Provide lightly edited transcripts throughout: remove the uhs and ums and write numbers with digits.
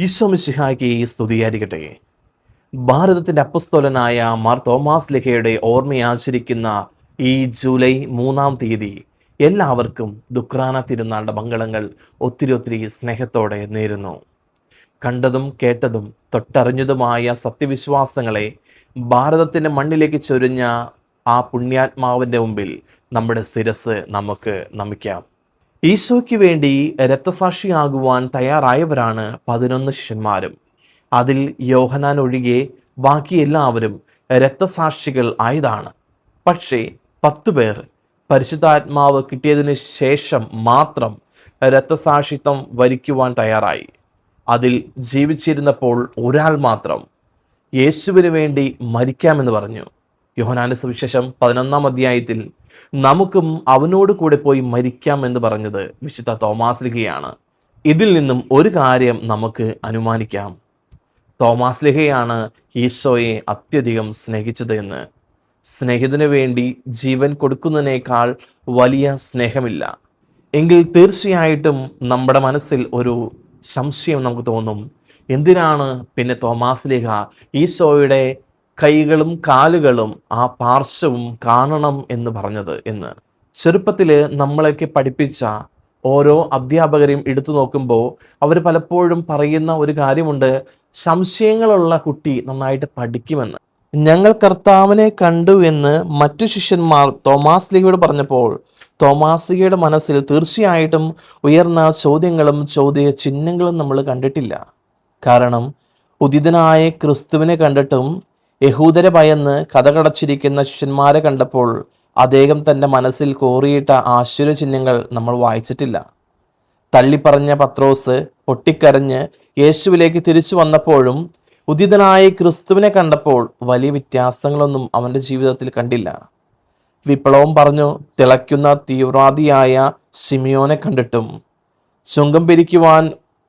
ഈശോ മിശിഹായ്ക്ക് സ്തുതിയായിരിക്കട്ടെ. ഭാരതത്തിൻ്റെ അപ്പസ്തോലനായ മാർ തോമാസ് ലിഹയുടെ ഓർമ്മയാചരിക്കുന്ന ഈ ജൂലൈ 3 എല്ലാവർക്കും ദുഃഖ്രാന തിരുനാളുടെ മംഗളങ്ങൾ ഒത്തിരി സ്നേഹത്തോടെ നേരുന്നു. കണ്ടതും കേട്ടതും തൊട്ടറിഞ്ഞതുമായ സത്യവിശ്വാസങ്ങളെ ഭാരതത്തിൻ്റെ മണ്ണിലേക്ക് ചൊരിഞ്ഞ ആ പുണ്യാത്മാവിൻ്റെ മുമ്പിൽ നമ്മുടെ ശിരസ് നമുക്ക് നമിക്കാം. ഈശോയ്ക്ക് വേണ്ടി രക്തസാക്ഷിയാകുവാൻ തയ്യാറായവരാണ് 11 ശിഷ്യന്മാരും. അതിൽ യോഹന്നാൻ ഒഴികെ ബാക്കി എല്ലാവരും രക്തസാക്ഷികൾ ആയതാണ്. പക്ഷേ 10 പേർ പരിശുദ്ധാത്മാവ് കിട്ടിയതിന് ശേഷം മാത്രം രക്തസാക്ഷിത്വം വരിക്കുവാൻ തയ്യാറായി. അതിൽ ജീവിച്ചിരുന്നപ്പോൾ ഒരാൾ മാത്രം യേശുവിന് വേണ്ടി മരിക്കാമെന്ന് പറഞ്ഞു. യോഹന്നാന്റെ സുവിശേഷം 11 അധ്യായത്തിൽ നമുക്കും അവനോട് കൂടെ പോയി മരിക്കാം എന്ന് പറഞ്ഞത് വിശുദ്ധ തോമാസ് ലിഹയാണ്. ഇതിൽ നിന്നും ഒരു കാര്യം നമുക്ക് അനുമാനിക്കാം. തോമാസ് ലിഹയാണ് ഈശോയെ അത്യധികം സ്നേഹിച്ചത് എന്ന്. സ്നേഹിതന് വേണ്ടി ജീവൻ കൊടുക്കുന്നതിനേക്കാൾ വലിയ സ്നേഹമില്ല. എങ്കിൽ തീർച്ചയായിട്ടും നമ്മുടെ മനസ്സിൽ ഒരു സംശയം നമുക്ക് തോന്നും, എന്തിനാണ് പിന്നെ തോമാസ് ലിഹ ഈശോയുടെ കൈകളും കാലുകളും ആ പാർശ്വവും കാണണം എന്ന് പറഞ്ഞത് എന്ന്. ചെറുപ്പത്തിൽ നമ്മളൊക്കെ പഠിപ്പിച്ച ഓരോ അധ്യാപകരെയും എടുത്തു നോക്കുമ്പോൾ അവർ പലപ്പോഴും പറയുന്ന ഒരു കാര്യമുണ്ട്, സംശയങ്ങളുള്ള കുട്ടി നന്നായിട്ട് പഠിക്കുമെന്ന്. ഞങ്ങൾ കർത്താവിനെ കണ്ടു എന്ന് മറ്റു ശിഷ്യന്മാർ തോമാസ് ലിഹയോട് പറഞ്ഞപ്പോൾ തോമാസ് ലിഹയുടെ മനസ്സിൽ തീർച്ചയായിട്ടും ഉയർന്ന ചോദ്യങ്ങളും ചോദ്യ ചിഹ്നങ്ങളും നമ്മൾ കണ്ടിട്ടില്ല. കാരണം ഉദിതനായ ക്രിസ്തുവിനെ കണ്ടിട്ടും യഹൂദരെ ഭയന്ന് കഥകടച്ചിരിക്കുന്ന ശിഷ്യന്മാരെ കണ്ടപ്പോൾ അദ്ദേഹം തൻ്റെ മനസ്സിൽ കോറിയിട്ട ആശ്ചര്യചിഹ്നങ്ങൾ നമ്മൾ വായിച്ചിട്ടില്ല. തള്ളിപ്പറഞ്ഞ പത്രോസ് പൊട്ടിക്കരഞ്ഞ് യേശുവിലേക്ക് തിരിച്ചു വന്നപ്പോഴും ഉദിതനായ ക്രിസ്തുവിനെ കണ്ടപ്പോൾ വലിയ വ്യത്യാസങ്ങളൊന്നും അവൻ്റെ ജീവിതത്തിൽ കണ്ടില്ല. വിപ്ലവം പറഞ്ഞു തിളയ്ക്കുന്ന തീവ്രവാദിയായ ശിമിയോനെ കണ്ടിട്ടും ചുങ്കം പിരിക്കുവാൻ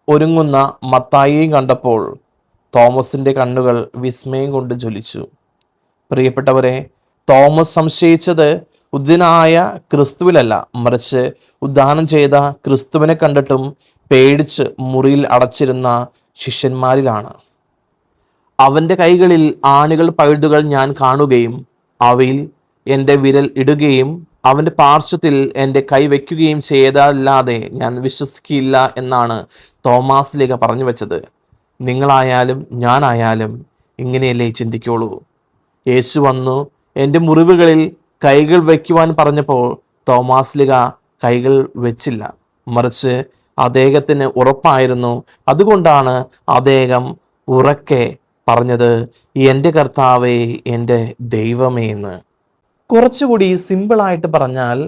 ഒരുങ്ങുന്ന മത്തായിയെയും കണ്ടപ്പോൾ തോമസിൻ്റെ കണ്ണുകൾ വിസ്മയം കൊണ്ട് ജ്വലിച്ചു. പ്രിയപ്പെട്ടവരെ, തോമസ് സംശയിച്ചത് ഉദിതനായ ക്രിസ്തുവിലല്ല, മറിച്ച് ഉദ്ധാനം ചെയ്ത ക്രിസ്തുവിനെ കണ്ടിട്ടും പേടിച്ച് മുറിയിൽ അടച്ചിരുന്ന ശിഷ്യന്മാരിലാണ്. അവൻ്റെ കൈകളിൽ ആണികൾ പഴുതുകൾ ഞാൻ കാണുകയും അവയിൽ എൻ്റെ വിരൽ ഇടുകയും അവൻ്റെ പാർശ്വത്തിൽ എൻ്റെ കൈ വയ്ക്കുകയും ചെയ്തല്ലാതെ ഞാൻ വിശ്വസിക്കില്ല എന്നാണ് തോമാസ് ലിഹ പറഞ്ഞു വെച്ചത്. നിങ്ങളായാലും ഞാനായാലും ഇങ്ങനെയല്ലേ ചിന്തിക്കുള്ളൂ. യേശു വന്നു എൻ്റെ മുറിവുകളിൽ കൈകൾ വയ്ക്കുവാൻ പറഞ്ഞപ്പോൾ തോമാസ് ലിഹ കൈകൾ വെച്ചില്ല, മറിച്ച് അദ്ദേഹത്തിന് ഉറപ്പായിരുന്നു. അതുകൊണ്ടാണ് അദ്ദേഹം ഉറക്കെ പറഞ്ഞത്, എൻ്റെ കർത്താവേ, എൻ്റെ ദൈവമേ എന്ന്. കുറച്ചുകൂടി സിമ്പിളായിട്ട് പറഞ്ഞാൽ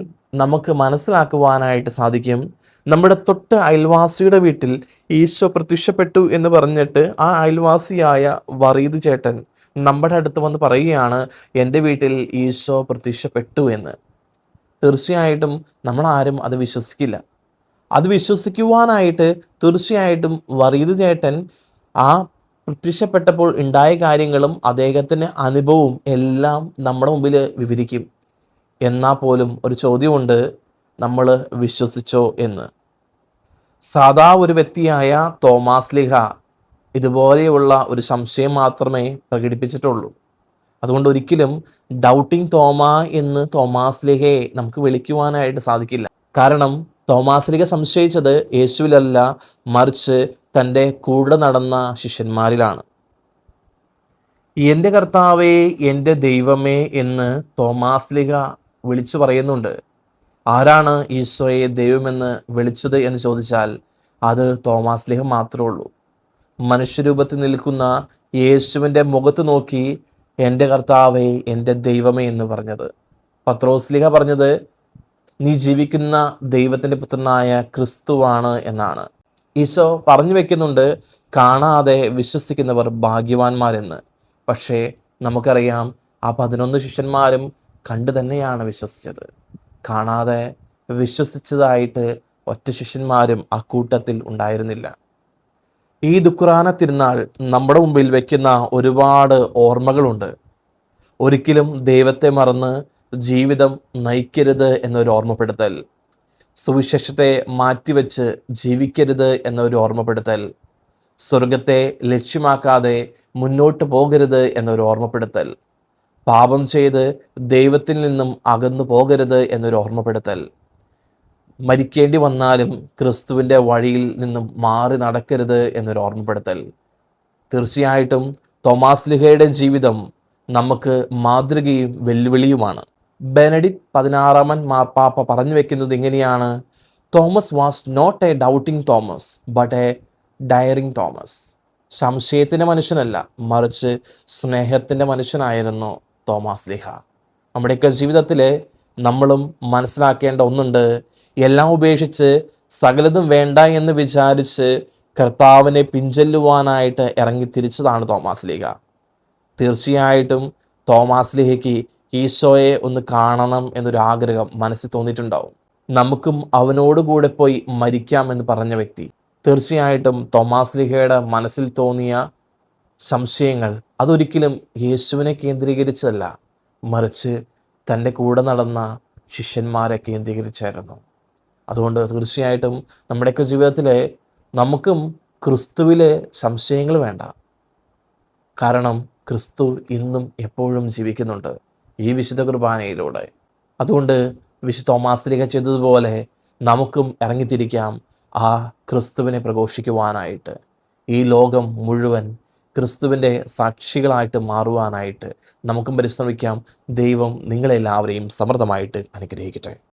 നമുക്ക് മനസ്സിലാക്കുവാനായിട്ട് സാധിക്കും. നമ്മുടെ തൊട്ട് അയൽവാസിയുടെ വീട്ടിൽ ഈശോ പ്രത്യക്ഷപ്പെട്ടു എന്ന് പറഞ്ഞിട്ട് ആ അയൽവാസിയായ വറീദ് ചേട്ടൻ നമ്മുടെ അടുത്ത് വന്ന് പറയുകയാണ്, എൻ്റെ വീട്ടിൽ ഈശോ പ്രത്യക്ഷപ്പെട്ടു എന്ന്. തീർച്ചയായിട്ടും നമ്മളാരും അത് വിശ്വസിക്കില്ല. അത് വിശ്വസിക്കുവാനായിട്ട് തീർച്ചയായിട്ടും വറീദ് ചേട്ടൻ ആ പ്രത്യക്ഷപ്പെട്ടപ്പോൾ ഉണ്ടായ കാര്യങ്ങളും അദ്ദേഹത്തിൻ്റെ അനുഭവവും എല്ലാം നമ്മുടെ മുമ്പിൽ വിവരിക്കും. എന്നാൽ പോലും ഒരു ചോദ്യമുണ്ട്, നമ്മൾ വിശ്വസിച്ചോ എന്ന്. സാധാ ഒരു വ്യക്തിയായ തോമാസ് ലിഹ ഇതുപോലെയുള്ള ഒരു സംശയം മാത്രമേ പ്രകടിപ്പിച്ചിട്ടുള്ളൂ. അതുകൊണ്ട് ഒരിക്കലും ഡൗട്ടിങ് തോമ എന്ന് തോമാസ് ലിഹയെ നമുക്ക് വിളിക്കുവാനായിട്ട് സാധിക്കില്ല. കാരണം തോമാസ് ലിഹ സംശയിച്ചത് യേശുവിലല്ല, മറിച്ച് തൻ്റെ കൂടെ നടന്ന ശിഷ്യന്മാരിലാണ്. എൻ്റെ കർത്താവേ, എൻ്റെ ദൈവമേ എന്ന് തോമാസ് ലിഹ വിളിച്ചു പറയുന്നുണ്ട്. ആരാണ് ഈശോയെ ദൈവമെന്ന് വിളിച്ചത് എന്ന് ചോദിച്ചാൽ അത് തോമാസ് ലിഹ മാത്രമേ ഉള്ളൂ. മനുഷ്യരൂപത്തിൽ നിൽക്കുന്ന യേശുവിൻ്റെ മുഖത്ത് നോക്കി എൻ്റെ കർത്താവേ, എൻ്റെ ദൈവമേ എന്ന് പറഞ്ഞത്. പത്രോസ് ലിഹ പറഞ്ഞത് നീ ജീവിക്കുന്ന ദൈവത്തിൻ്റെ പുത്രനായ ക്രിസ്തുവാണ് എന്നാണ്. ഈശോ പറഞ്ഞു വെക്കുന്നുണ്ട്, കാണാതെ വിശ്വസിക്കുന്നവർ ഭാഗ്യവാന്മാരെന്ന്. പക്ഷേ നമുക്കറിയാം, ആ 11 ശിഷ്യന്മാരും കണ്ടു തന്നെയാണ് വിശ്വസിച്ചത്. കാണാതെ വിശ്വസിച്ചതായിട്ട് ഒറ്റ ശിഷ്യന്മാരും ആ കൂട്ടത്തിൽ ഉണ്ടായിരുന്നില്ല. ഈ ദുഃഖ്രാന തിരുനാൾ നമ്മുടെ മുമ്പിൽ വയ്ക്കുന്ന ഒരുപാട് ഓർമ്മകളുണ്ട്. ഒരിക്കലും ദൈവത്തെ മറന്ന് ജീവിതം നയിക്കരുത് എന്നൊരു ഓർമ്മപ്പെടുത്തൽ, സുവിശേഷത്തെ മാറ്റിവെച്ച് ജീവിക്കരുത് എന്നൊരു ഓർമ്മപ്പെടുത്തൽ, സ്വർഗത്തെ ലക്ഷ്യമാക്കാതെ മുന്നോട്ട് പോകരുത് എന്നൊരു ഓർമ്മപ്പെടുത്തൽ. പാപം ചെയ്ത് ദൈവത്തിൽ നിന്നും അകന്നു പോകരുത് എന്നൊരു ഓർമ്മപ്പെടുത്തൽ. മരിക്കേണ്ടി വന്നാലും ക്രിസ്തുവിൻ്റെ വഴിയിൽ നിന്നും മാറി നടക്കരുത് എന്നൊരു ഓർമ്മപ്പെടുത്തൽ. തീർച്ചയായിട്ടും തോമാസ് ലിഹയുടെ ജീവിതം നമുക്ക് മാതൃകയും വെല്ലുവിളിയുമാണ്. ബെനഡിക്ട് 16 മാർപ്പാപ്പ പറഞ്ഞു വെക്കുന്നത് ഇങ്ങനെയാണ്: Thomas was not a doubting Thomas but a daring Thomas. സംശയത്തിൻ്റെ മനുഷ്യനല്ല, മറിച്ച് സ്നേഹത്തിൻ്റെ മനുഷ്യനായിരുന്നു തോമാസ് ലിഹ. നമ്മുടെയൊക്കെ ജീവിതത്തിൽ നമ്മളും മനസ്സിലാക്കേണ്ട ഒന്നുണ്ട്. എല്ലാം ഉപേക്ഷിച്ച് സകലതും വേണ്ട എന്ന് വിചാരിച്ച് കർത്താവിനെ പിൻചെല്ലുവാനായിട്ട് ഇറങ്ങി തിരിച്ചതാണ് തോമാസ് ലീഹ. തീർച്ചയായിട്ടും തോമാസ് ലീഹയ്ക്ക് ഈശോയെ ഒന്ന് കാണണം എന്നൊരു ആഗ്രഹം മനസ്സിൽ തോന്നിയിട്ടുണ്ടാവും. നമുക്കും അവനോടുകൂടെ പോയി മരിക്കാമെന്ന് പറഞ്ഞ വ്യക്തി. തീർച്ചയായിട്ടും തോമാസ് ലീഹയുടെ മനസ്സിൽ തോന്നിയ സംശയങ്ങൾ അതൊരിക്കലും യേശുവിനെ കേന്ദ്രീകരിച്ചല്ല, മറിച്ച് തൻ്റെ കൂടെ നടന്ന ശിഷ്യന്മാരെ കേന്ദ്രീകരിച്ചായിരുന്നു. അതുകൊണ്ട് തീർച്ചയായിട്ടും നമ്മുടെയൊക്കെ ജീവിതത്തിൽ നമുക്കും ക്രിസ്തുവിൽ സംശയങ്ങൾ വേണ്ട. കാരണം ക്രിസ്തു ഇന്നും എപ്പോഴും ജീവിക്കുന്നുണ്ട് ഈ വിശുദ്ധ കുർബാനയിലൂടെ. അതുകൊണ്ട് വിശുദ്ധ തോമാസ് ലീഹ ചെയ്തതുപോലെ നമുക്കും ഇറങ്ങിത്തിരിക്കാം ആ ക്രിസ്തുവിനെ പ്രഘോഷിക്കുവാനായിട്ട്. ഈ ലോകം മുഴുവൻ ക്രിസ്തുവിൻ്റെ സാക്ഷികളായിട്ട് മാറുവാനായിട്ട് നമുക്കും പരിശ്രമിക്കാം. ദൈവം നിങ്ങളെല്ലാവരെയും സമൃദ്ധമായിട്ട് അനുഗ്രഹിക്കട്ടെ.